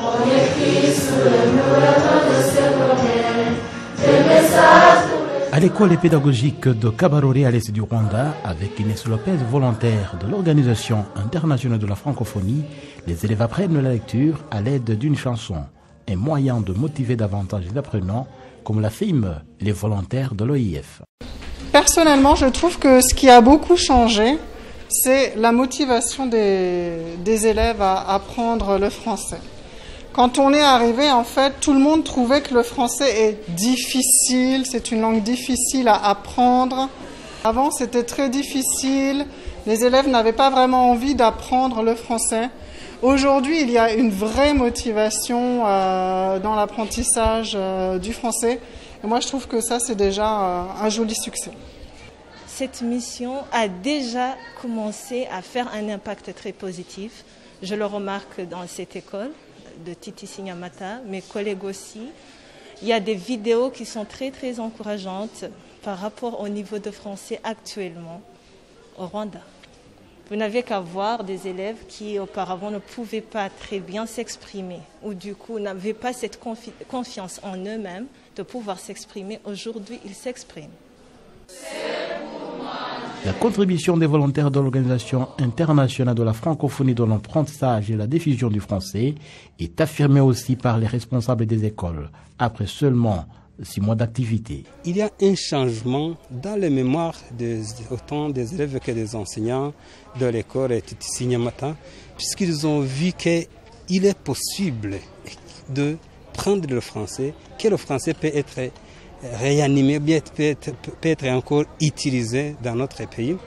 On écrit sous le mur de ce modèle des messages. À l'école pédagogique de Kabarore à l'est du Rwanda, avec Inès Lopez, volontaire de l'Organisation internationale de la francophonie, les élèves apprennent la lecture à l'aide d'une chanson, un moyen de motiver davantage les apprenants, comme l'affirment les volontaires de l'OIF. Personnellement, je trouve que ce qui a beaucoup changé, c'est la motivation des élèves à apprendre le français. Quand on est arrivé, en fait, tout le monde trouvait que le français est difficile, c'est une langue difficile à apprendre. Avant, c'était très difficile, les élèves n'avaient pas vraiment envie d'apprendre le français. Aujourd'hui, il y a une vraie motivation dans l'apprentissage du français. Et moi, je trouve que ça, c'est déjà un joli succès. Cette mission a déjà commencé à faire un impact très positif. Je le remarque dans cette école de Titi Signamata, mes collègues aussi. Il y a des vidéos qui sont très très encourageantes par rapport au niveau de français actuellement au Rwanda. Vous n'avez qu'à voir des élèves qui auparavant ne pouvaient pas très bien s'exprimer ou du coup n'avaient pas cette confiance en eux-mêmes de pouvoir s'exprimer. Aujourd'hui, ils s'expriment. La contribution des volontaires de l'Organisation internationale de la francophonie dans l'apprentissage et la diffusion du français est affirmée aussi par les responsables des écoles, après seulement 6 mois d'activité. Il y a un changement dans les mémoires autant des élèves que des enseignants de l'école Titi Signamata, puisqu'ils ont vu qu'il est possible de prendre le français, que le français peut être réanimé, peut être encore utilisé dans notre pays.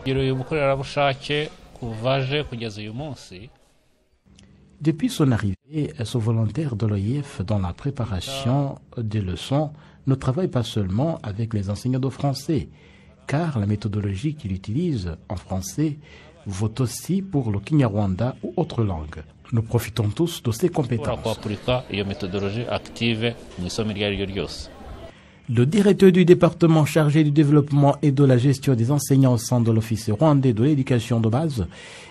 Depuis son arrivée, ce volontaire de l'OIF dans la préparation des leçons ne travaille pas seulement avec les enseignants de français, car la méthodologie qu'il utilise en français vaut aussi pour le Kinyarwanda ou autres langues. Nous profitons tous de ces compétences. Le directeur du département chargé du développement et de la gestion des enseignants au sein de l'Office rwandais de l'éducation de base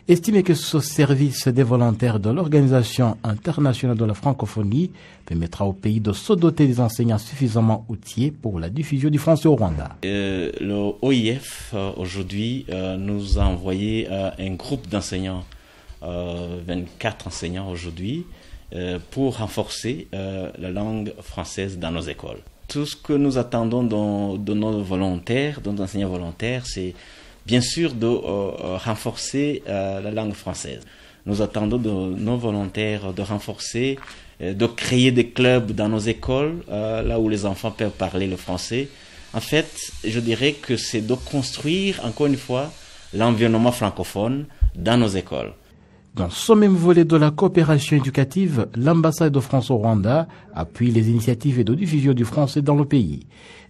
estimait que ce service des volontaires de l'Organisation internationale de la francophonie permettra au pays de se doter des enseignants suffisamment outillés pour la diffusion du français au Rwanda. Le OIF aujourd'hui nous a envoyé un groupe d'enseignants, 24 enseignants aujourd'hui, pour renforcer la langue française dans nos écoles. Tout ce que nous attendons de nos volontaires, de nos enseignants volontaires, c'est bien sûr de renforcer la langue française. Nous attendons de nos volontaires de renforcer, de créer des clubs dans nos écoles, là où les enfants peuvent parler le français. En fait, je dirais que c'est de construire, encore une fois, l'environnement francophone dans nos écoles. Dans ce même volet de la coopération éducative, l'ambassade de France au Rwanda appuie les initiatives de diffusion du français dans le pays.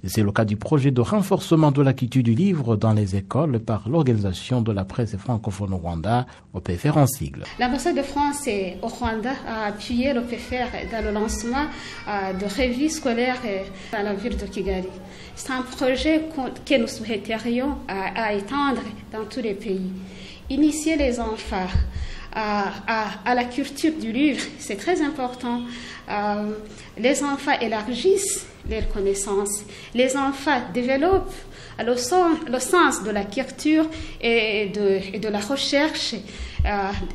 C'est le cas du projet de renforcement de l'acquis du livre dans les écoles par l'Organisation de la presse francophone au Rwanda, OPFR en sigle. L'ambassade de France au Rwanda a appuyé l'OPFR dans le lancement de revues scolaires dans la ville de Kigali. C'est un projet que nous souhaiterions à étendre dans tous les pays. Initier les enfants à la culture du livre, c'est très important. Les enfants élargissent leurs connaissances. Les enfants développent le sens de la culture et de la recherche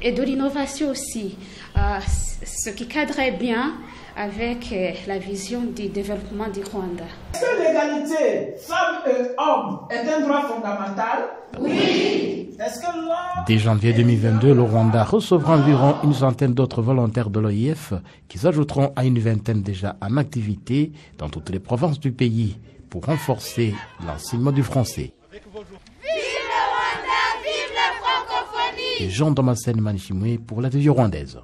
et de l'innovation aussi, ce qui cadrait bien avec la vision du développement du Rwanda. Est-ce que l'égalité femmes et hommes est un droit fondamental? Oui. Est-ce que Dès janvier 2022, le Rwanda recevra environ une centaine d'autres volontaires de l'OIF qui s'ajouteront à une vingtaine déjà en activité dans toutes les provinces du pays pour renforcer l'enseignement du français. Vive le Rwanda, vive la francophonie! Jean Damascène Manishimwe pour la télévision rwandaise.